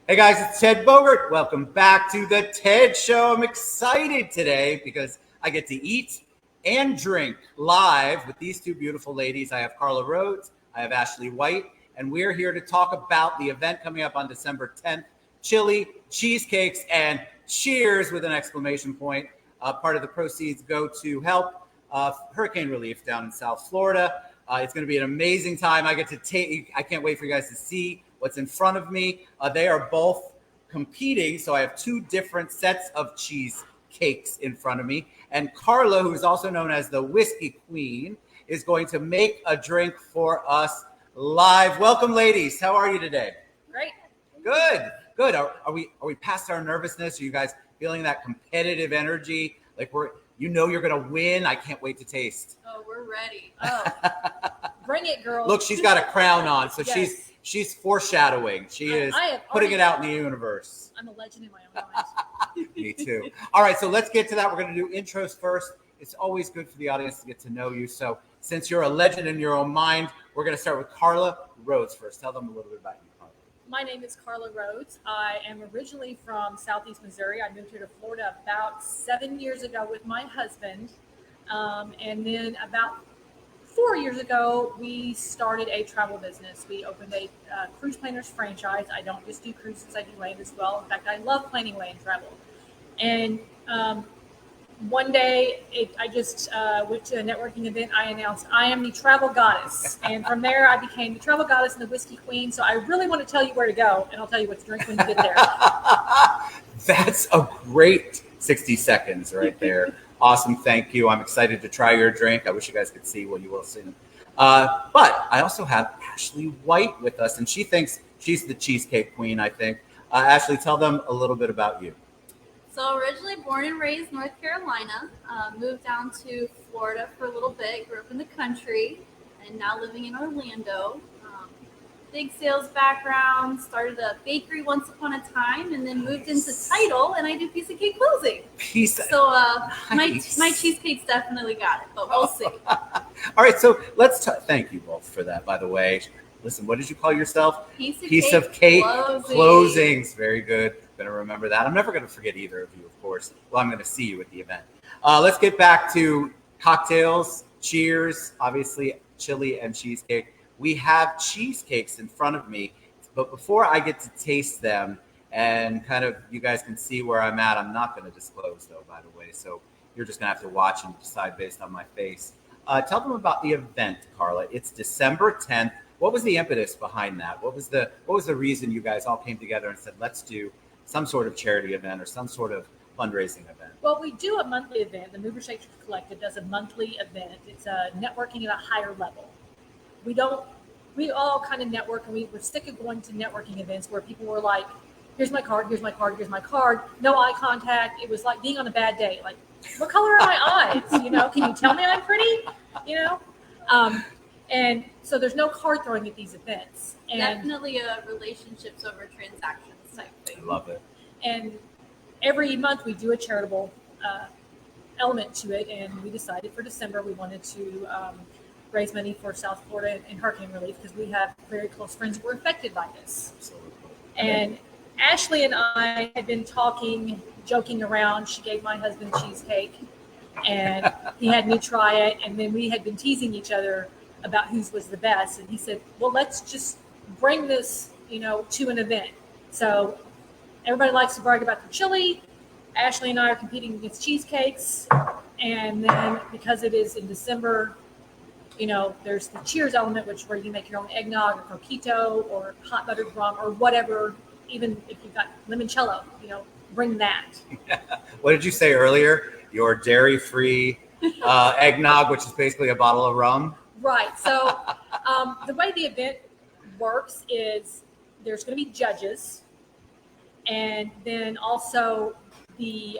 Hey guys, it's Ted Bogert. Welcome back to the Ted Show. I'm excited today because I get to eat and drink live with these two beautiful ladies. I have Carla Rhodes, I have Ashley White, and we're here to talk about the event coming up on December 10th, Chili, Cheesecakes, and Cheers with an exclamation point. Part of the proceeds go to help hurricane relief down in South Florida. It's going to be an amazing time. I can't wait for you guys to see what's in front of me. They are both competing, so I have two different sets of cheesecakes in front of me. And Carla, who is also known as the Whiskey Queen, is going to make a drink for us live. Welcome, ladies. How are you today? Great. Good. Are we past our nervousness? Are you guys feeling that competitive energy? Like you're going to win? I can't wait to taste. Oh, we're ready. Oh, bring it, girl. Look, she's got a crown on, so yes. She's foreshadowing. She is putting it out in the universe. I'm a legend in my own mind. Me too. All right, so let's get to that. We're going to do intros first. It's always good for the audience to get to know you. So since you're a legend in your own mind, we're going to start with Carla Rhodes first. Tell them a little bit about you, Carla. My name is Carla Rhodes. I am originally from Southeast Missouri. I moved here to Florida about 7 years ago with my husband. And then about 4 years ago, we started a travel business. We opened a cruise planners franchise. I don't just do cruises, I do land as well. In fact, I love planning land travel. And one day, I just went to a networking event. I announced, I am the travel goddess. And from there, I became the travel goddess and the whiskey queen. So I really want to tell you where to go, and I'll tell you what to drink when you get there. That's a great 60 seconds right there. Awesome. Thank you. I'm excited to try your drink. I wish you guys could see. Well, you will soon. But I also have Ashley White with us, and she thinks she's the Cheesecake Queen, I think. Ashley, tell them a little bit about you. So originally born and raised North Carolina, moved down to Florida for a little bit, grew up in the country, and now living in Orlando. Big sales background, started a bakery once upon a time, and then moved into title, and I do piece of cake closing. So Nice. my cheesecakes definitely got it, but we'll see. All right, so let's thank you both for that, by the way. Listen, what did you call yourself? Piece of cake Closings. Very good. Going to remember that. I'm never going to forget either of you, of course. Well, I'm going to see you at the event. Let's get back to cocktails, cheers, obviously, chili and cheesecake. We have cheesecakes in front of me, but before I get to taste them and kind of you guys can see where I'm at, I'm not going to disclose, though, by the way. So you're just going to have to watch and decide based on my face. Tell them about the event, Carla. It's December 10th. What was the impetus behind that? What was the reason you guys all came together and said, let's do some sort of charity event or some sort of fundraising event? Well, we do a monthly event. The Mover Shakers Collective does a monthly event. It's a networking at a higher level. We all kind of network, and we're sick of going to networking events where people were like, here's my card, here's my card, here's my card. No eye contact. It was like being on a bad date. Like, what color are my eyes? Can you tell me I'm pretty? And so there's no card throwing at these events. And Definitely a relationships over transactions type thing. I love it. And every month we do a charitable element to it. And we decided for December we wanted to raise money for South Florida and hurricane relief because we have very close friends who were affected by this. Absolutely. And Ashley and I had been talking, joking around. She gave my husband cheesecake and he had me try it. And then we had been teasing each other about whose was the best. And he said, well, let's just bring this, to an event. So everybody likes to brag about the chili. Ashley and I are competing against cheesecakes. And then because it is in December, there's the cheers element, where you make your own eggnog or coquito or hot buttered rum or whatever. Even if you've got limoncello, bring that. What did you say earlier? Your dairy-free eggnog, which is basically a bottle of rum? Right. So the way the event works is there's going to be judges, and then also the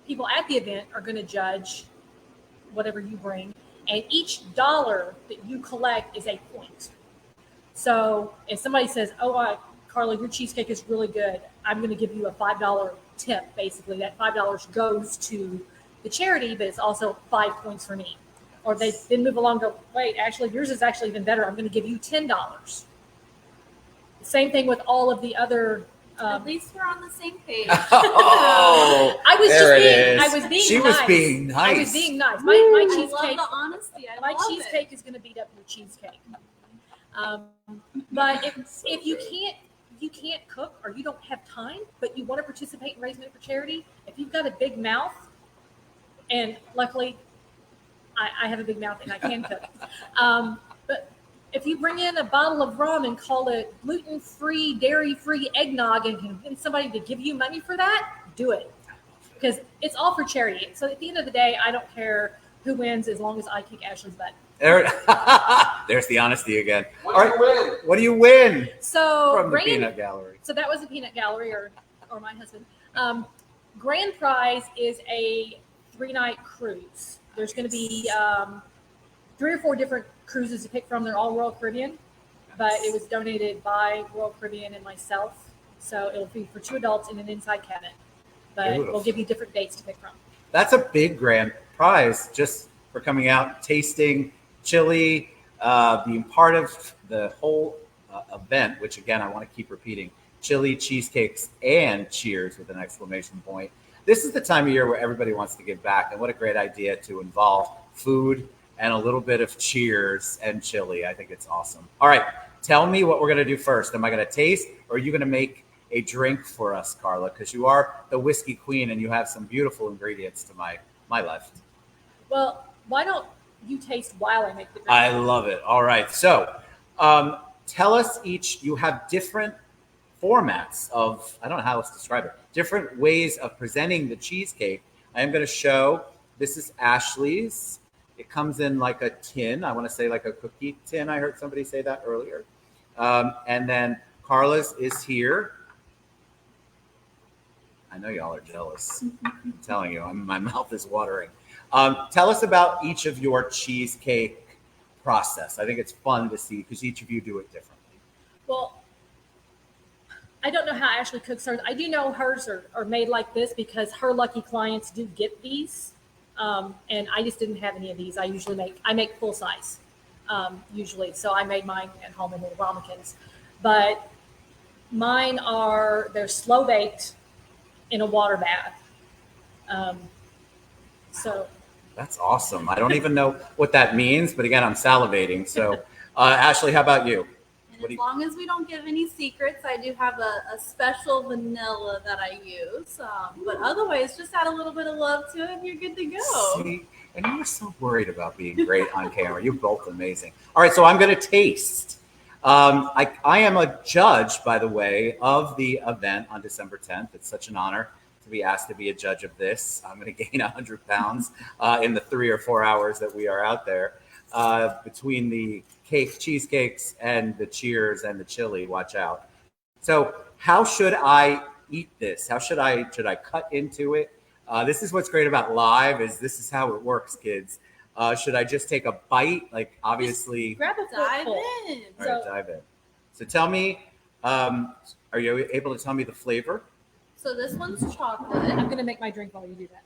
people at the event are going to judge whatever you bring. And each dollar that you collect is a point. So if somebody says, Carla, your cheesecake is really good, I'm going to give you a $5 tip. Basically, that $5 goes to the charity, but it's also 5 points for me. Or they then move along, go, wait, actually, yours is actually even better. I'm going to give you $10. Same thing with all of the other. At least we're on the same page. Oh, I was there just it being. is. I was being. She nice. was being nice. I was being nice. My I cheesecake. love the honesty. I My love cheesecake is going to beat up your cheesecake. But if you can't cook or you don't have time, but you want to participate in raising money for charity, if you've got a big mouth, and luckily I have a big mouth and I can cook. But if you bring in a bottle of rum and call it gluten-free, dairy-free eggnog and can get somebody to give you money for that, do it. Because it's all for charity. So at the end of the day, I don't care who wins as long as I kick Ashley's butt. There's the honesty again. All right, what do you win So from the peanut gallery? So that was the peanut gallery, or my husband. Grand prize is a 3-night cruise. There's going to be 3 or 4 different cruises to pick from. They're all Royal Caribbean, but it was donated by Royal Caribbean and myself. So it'll be for 2 adults in an inside cabin. But Beautiful. we'll give you different dates to pick from. That's a big grand prize just for coming out, tasting chili, being part of the whole event, which again, I want to keep repeating, chili, cheesecakes, and cheers with an exclamation point. This is the time of year where everybody wants to give back. And what a great idea to involve food and a little bit of cheers and chili. I think it's awesome. All right, tell me what we're going to do first. Am I going to taste, or are you going to make a drink for us, Carla? Because you are the whiskey queen and you have some beautiful ingredients to my left. Well, why don't you taste while I make the drink? I love it. All right. So tell us each, you have different formats of, I don't know how else to describe it, different ways of presenting the cheesecake. I am going to show, this is Ashley's. It comes in like a tin. I want to say like a cookie tin. I heard somebody say that earlier. And then Carla's is here. I know y'all are jealous. I'm telling you, my mouth is watering. Tell us about each of your cheesecake process. I think it's fun to see because each of you do it differently. Well, I don't know how Ashley cooks hers. I do know hers are made like this because her lucky clients do get these. And I just didn't have any of these. I make full size usually. So I made mine at home in little ramekins. But mine they're slow baked in a water bath. So that's awesome. I don't even know what that means, but again, I'm salivating. So Ashley, how about you? And as long as we don't give any secrets, I do have a special vanilla that I use. But otherwise, just add a little bit of love to it and you're good to go. See, and you were so worried about being great on camera. You're both amazing. All right, so I'm going to taste. I am a judge, by the way, of the event on December 10th. It's such an honor to be asked to be a judge of this. I'm going to gain 100 pounds in the 3 or 4 hours that we are out there between the cheesecakes and the cheers and the chili. Watch out. So how should I eat this? Should I cut into it? This is what's great about live is this is how it works, kids. Should I just take a bite? Like obviously, just grab a dive forkful. in. All right, dive in. So tell me, are you able to tell me the flavor? So this one's chocolate. I'm going to make my drink while you do that.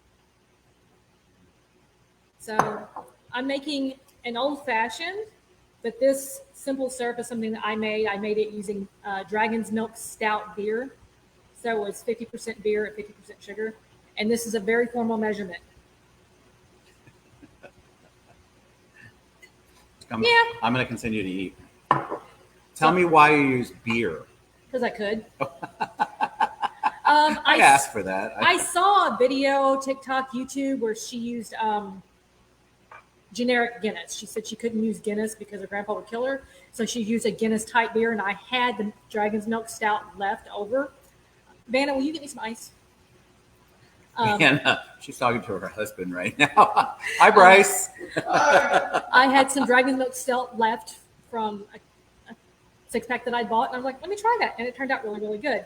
So I'm making an old fashioned, but this simple syrup is something that I made. I made it using Dragon's Milk Stout beer. So it was 50% beer and 50% sugar. And this is a very formal measurement. I'm going to continue to eat. Tell me why you use beer. Because I could. I asked for that. I saw a video, TikTok, YouTube, where she used generic Guinness. She said she couldn't use Guinness because her grandpa would kill her. So she used a Guinness type beer, and I had the Dragon's Milk Stout left over. Vanna, will you get me some ice? Vanna, she's talking to her husband right now. Hi, Bryce. I had some Dragon's Milk Stout left from a 6-pack that I bought, and I was like, let me try that. And it turned out really, really good.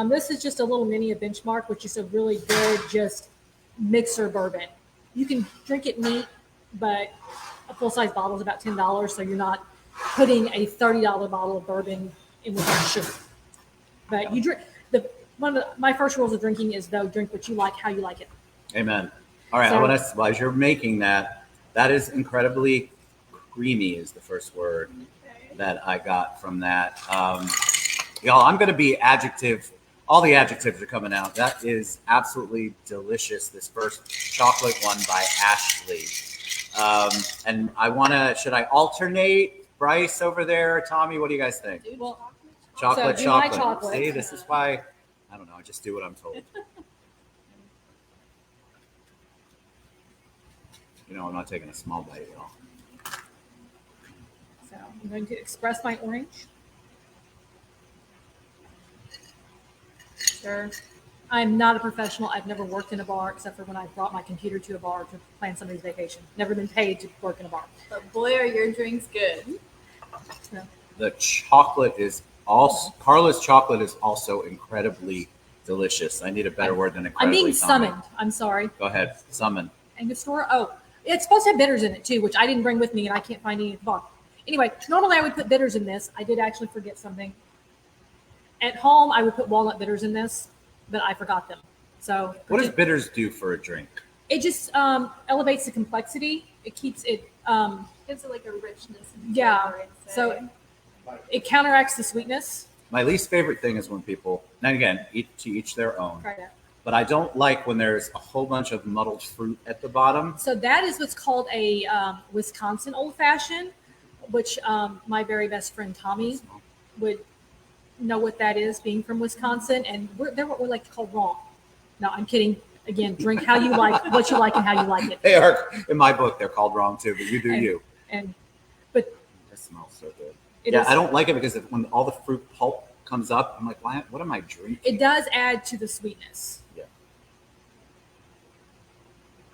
This is just a little mini benchmark, which is a really good just mixer bourbon. You can drink it neat, but a full-size bottle is about $10, so you're not putting a $30 bottle of bourbon in with sugar. But you drink my first rules of drinking is though drink what you like, how you like it. Amen. All right, So, as you're making that is incredibly creamy is the first word that I got from that. Y'all, I'm going to be adjective. All the adjectives are coming out. That is absolutely delicious. This first chocolate one by Ashley. And I want to, should I alternate Bryce over there? Tommy, what do you guys think? Dude, Well, Chocolate, So do my chocolate. chocolate. See, this is why, I don't know, I just do what I'm told. You know, I'm not taking a small bite at all. So I'm going to express my orange. Sure. I'm not a professional. I've never worked in a bar except for when I brought my computer to a bar to plan somebody's vacation. Never been paid to work in a bar. But boy, are your drinks good. So, The chocolate is also, Carla's chocolate is also incredibly delicious. I need a better word than I'm incredibly. being Tommy. summoned. I'm sorry. Go ahead, summon. Angostura. Oh, it's supposed to have bitters in it too, which I didn't bring with me, and I can't find any at the bar. Anyway, normally I would put bitters in this. I did actually forget something. At home, I would put walnut bitters in this, but I forgot them. So What does bitters do for a drink? it just elevates the complexity. It keeps it. Gives it like a richness. And Yeah. flavor, I'd say. So it counteracts the sweetness. My least favorite thing is when people, and again, to each their own, Try that. but I don't like when there's a whole bunch of muddled fruit at the bottom. So that is what's called a Wisconsin old fashioned, which my very best friend Tommy would know what that is, being from Wisconsin, and they're what we like to call wrong. No, I'm kidding. Again, drink how you like, what you like, and how you like it. They are, in my book, they're called wrong too, but you do And- you. But It smells so good. it Yeah, is- I don't like it because when all the fruit pulp comes up, I'm like, why, what am I drinking? It does add to the sweetness. Yeah.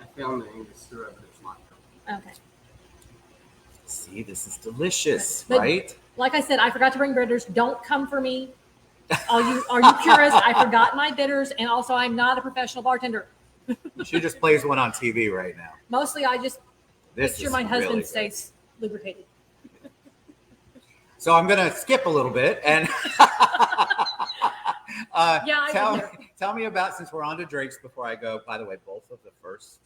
I found the Angostura, but it's not coming. Okay. See, this is delicious, But- right? Like I said, I forgot to bring bitters. Don't come for me. Are you purists? I forgot my bitters, and also I'm not a professional bartender. She just plays one on TV right now. Mostly, I just make This sure is my husband really good. stays lubricated. So I'm gonna skip a little bit and Yeah, I tell me about, since we're on to drinks before I go. By the way, both of the first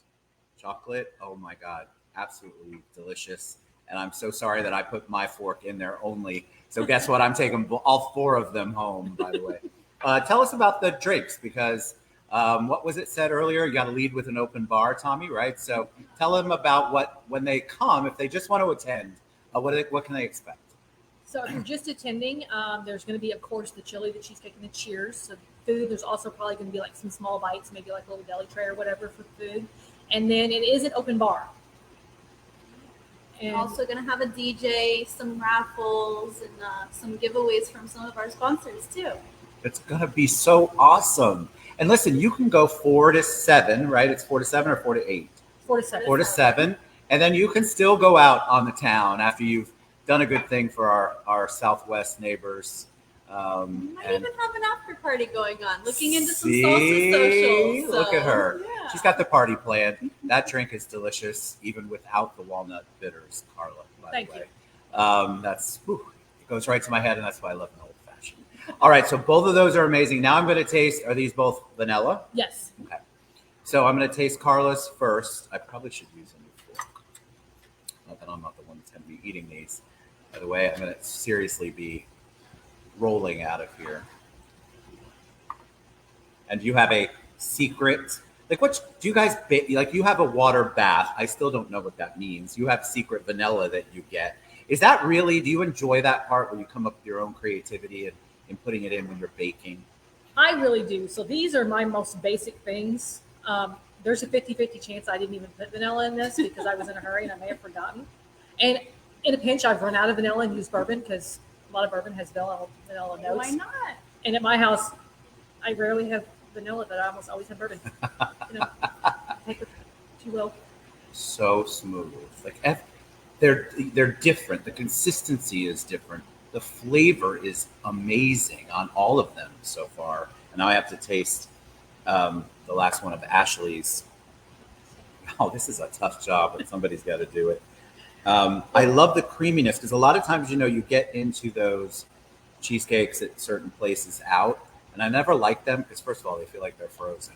chocolate, oh my god, absolutely delicious. And I'm so sorry that I put my fork in there only. So guess what? I'm taking all four of them home. By the way, tell us about the drinks because what was it said earlier? You got to lead with an open bar, Tommy, right? So tell them about what when they come, if they just want to attend, what can they expect? So if you're just attending, there's going to be, of course, the chili, the cheesecake, and the cheers. So food, there's also probably going to be like some small bites, maybe like a little deli tray or whatever for food. And then it is an open bar. And Also going to have a DJ, some raffles, and some giveaways from some of our sponsors too. It's gonna be so awesome. And listen, you can go 4 to 7, right? It's 4 to 7 or 4 to 8? 4 to 7. 4 to 7. And then you can still go out on the town after you've done a good thing for our Southwest neighbors. We might And even have an after party going on. Looking into some see? salsa socials. So, Look at her. Yeah. She's got the party planned. That drink is delicious, even without the walnut bitters, Carla, by Thank the way. It goes right to my head, and that's why I love an old fashioned. All right, so both of those are amazing. Now I'm going to taste, are these both vanilla? Yes. Okay. So I'm going to taste Carla's first. I probably should use a new fork. Not that I'm not the one that's going to be eating these. By the way, I'm going to seriously be rolling out of here. And you have a secret, like what do you guys, like you have a water bath. I still don't know what that means. You have secret vanilla that you get. Is that really, do you enjoy that part where you come up with your own creativity and putting it in when you're baking? I really do. So these are my most basic things. There's a 50-50 chance I didn't even put vanilla in this because I was in a hurry and I may have forgotten. And in a pinch, I've run out of vanilla and used bourbon because a lot of bourbon has vanilla notes. Why not? And at my house, I rarely have vanilla, but I almost always have bourbon. You know, take it, if you will. So smooth. Like they're different. The consistency is different. The flavor is amazing on all of them so far. And now I have to taste the last one of Ashley's. Oh, this is a tough job, but somebody's got to do it. I love the creaminess because a lot of times, you get into those cheesecakes at certain places out, and I never like them because first of all, they feel like they're frozen.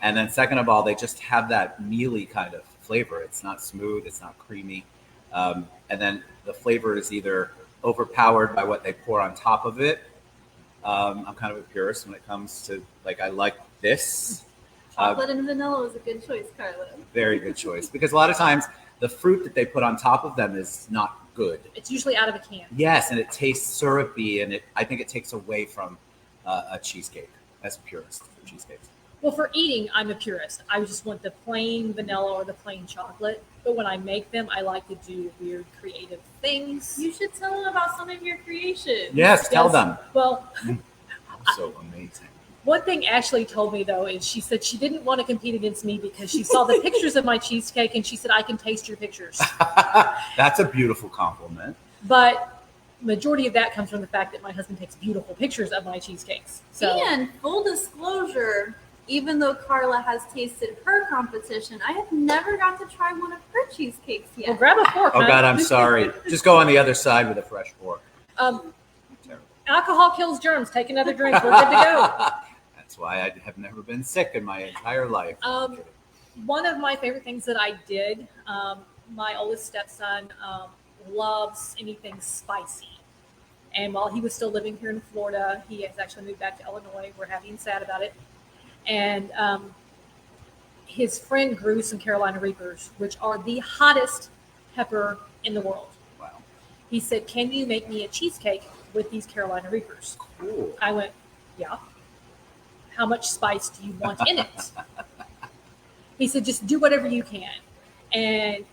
And then second of all, they just have that mealy kind of flavor. It's not smooth. It's not creamy. And then the flavor is either overpowered by what they pour on top of it, I'm kind of a purist when it comes to I like this. Chocolate and vanilla was a good choice, Carla. Very good choice, because a lot of times the fruit that they put on top of them is not good. It's usually out of a can. Yes, and it tastes syrupy, and I think it takes away from a cheesecake as a purist for cheesecakes. Well, for eating, I'm a purist. I just want the plain vanilla or the plain chocolate. But when I make them, I like to do weird, creative things. You should tell them about some of your creations. Yes, tell them. Well, So amazing. one thing Ashley told me, though, is she said she didn't want to compete against me because she saw the pictures of my cheesecake, and she said, I can taste your pictures. That's a beautiful compliment. But majority of that comes from the fact that my husband takes beautiful pictures of my cheesecakes. So, And full disclosure, even though Carla has tasted her competition, I have never got to try one of her cheesecakes yet. well, grab a fork. Oh, huh? God, I'm sorry. Just go on the other side with a fresh fork. Terrible. Alcohol kills germs. Take another drink. We're good to go. That's why I have never been sick in my entire life. One of my favorite things that I did, my oldest stepson loves anything spicy. And while he was still living here in Florida, he has actually moved back to Illinois. We're happy and sad about it. And his friend grew some Carolina Reapers, which are the hottest pepper in the world. Wow. He said, can you make me a cheesecake with these Carolina Reapers? Cool. I went, yeah. How much spice do you want in it? He said, just do whatever you can. And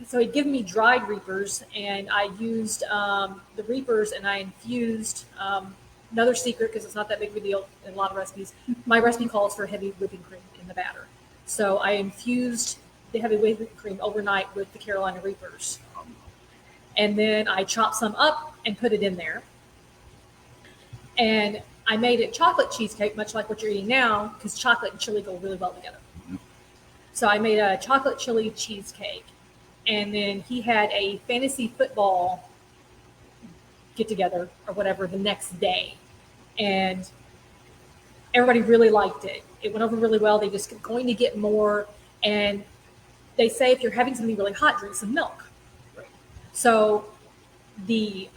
so he'd given me dried Reapers, and I used the Reapers, and I infused another secret, because it's not that big of a deal in a lot of recipes. My recipe calls for heavy whipping cream in the batter. So I infused the heavy whipping cream overnight with the Carolina Reapers. And then I chopped some up and put it in there. And I made it chocolate cheesecake, much like what you're eating now, because chocolate and chili go really well together. So I made a chocolate chili cheesecake. And then he had a fantasy football get together or whatever the next day. And everybody really liked it. It went over really well. They just kept going to get more. And they say if you're having something really hot, drink some milk. Right. So the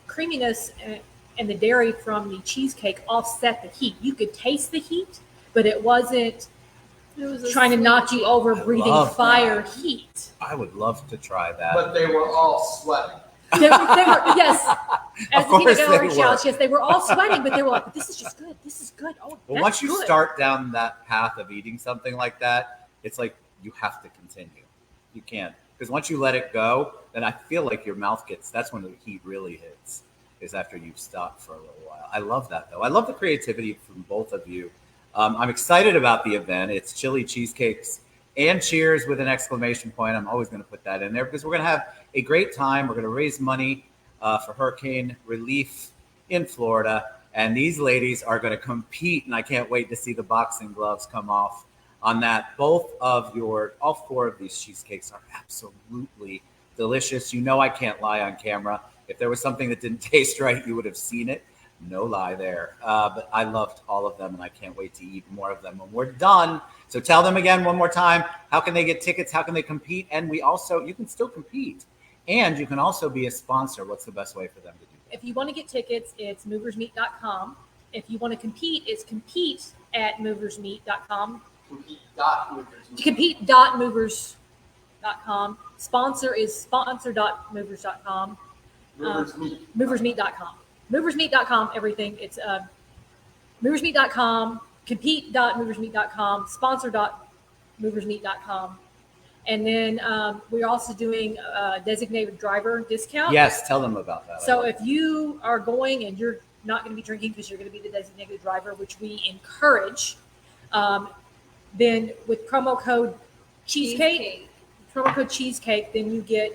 creaminess and the dairy from the cheesecake offset the heat. You could taste the heat, but it wasn't trying to knock you over, breathing fire heat. I would love to try that. But they were all sweating. They were, yes. As Of the course Tina they Gallery were. shouts, yes, they were all sweating, but they were like, but this is just good. This is good. Oh, Well, that's once you good. start down that path of eating something like that, it's like you have to continue. You can't. Because once you let it go, then I feel like your mouth that's when the heat really hits, is after you've stopped for a little while. I love that, though. I love the creativity from both of you. I'm excited about the event. It's Chili Cheesecakes and Cheers with an exclamation point. I'm always going to put that in there because we're going to have a great time. We're going to raise money for hurricane relief in Florida. And these ladies are going to compete. And I can't wait to see the boxing gloves come off on that. All four of these cheesecakes are absolutely delicious. You know I can't lie on camera. If there was something that didn't taste right, you would have seen it. No lie there. But I loved all of them, and I can't wait to eat more of them when we're done. So tell them again one more time, how can they get tickets? How can they compete? And you can still compete. And you can also be a sponsor. What's the best way for them to do that? If you want to get tickets, it's moversmeet.com. If you want to compete, it's compete@moversmeet.com. Compete.movers.com. Sponsor is sponsor.movers.com. Moversmeet.com. Moversmeet.com, everything. It's moversmeet.com, compete.moversmeet.com, sponsor.moversmeet.com. And then we're also doing a designated driver discount. Yes, tell them about that. So if you are going and you're not going to be drinking because you're going to be the designated driver, which we encourage, then with promo code Cheesecake, then you get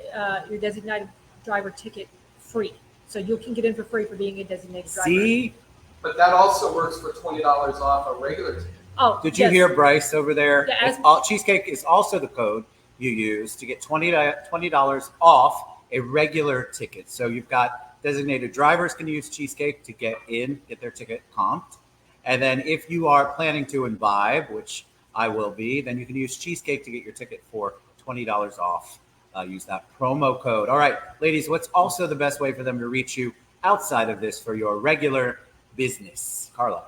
your designated driver ticket free. So you can get in for free for being a designated driver. See? But that also works for $20 off a regular ticket. Oh, Did you hear Bryce over there? Yeah, Cheesecake is also the code you use to get $20 off a regular ticket. So you've got designated drivers can use Cheesecake to get their ticket comped. And then if you are planning to imbibe, which I will be, then you can use Cheesecake to get your ticket for $20 off. Use that promo code. All right, ladies, what's also the best way for them to reach you outside of this for your regular business? Carla.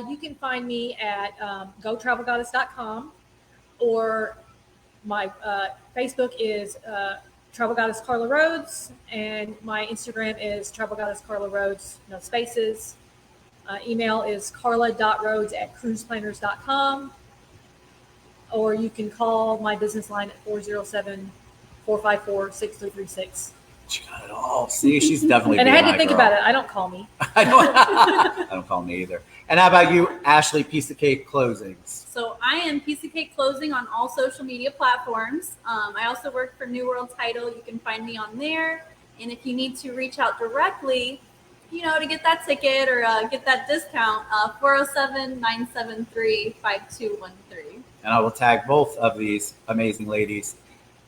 You can find me at gotravelgoddess.com, or my Facebook is Travel Goddess Carla Rhodes, and my Instagram is Travel Goddess Carla Rhodes, no spaces. Email is carla.rhodes@cruiseplanners.com, or you can call my business line at 407-454-6336. She got it all. See, she's definitely. And I had to B&I think girl. about it. I don't call me. I don't call me either. And how about you, Ashley? Piece of Cake Closings. So I am Piece of Cake Closing on all social media platforms. I also work for New World Title. You can find me on there. And if you need to reach out directly, to get that ticket or get that discount, 407-973-5213. And I will tag both of these amazing ladies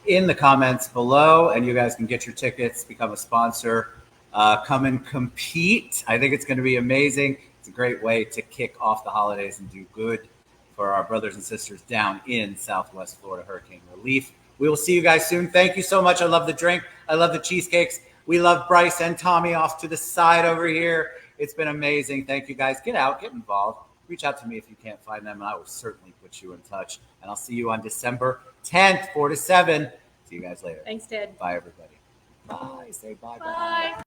in the comments below, and you guys can get your tickets, become a sponsor, come and compete. I think it's going to be amazing. It's a great way to kick off the holidays and do good for our brothers and sisters down in Southwest Florida hurricane relief. We will see you guys soon. Thank you so much. I love the drink. I love the cheesecakes. We love Bryce and Tommy off to the side over here. It's been amazing. Thank you guys. Get out, get involved. Reach out to me if you can't find them, and I will certainly put you in touch. And I'll see you on December 10th, 4 to 7. See you guys later. Thanks, Ted. Bye, everybody. Bye. Say bye. Bye.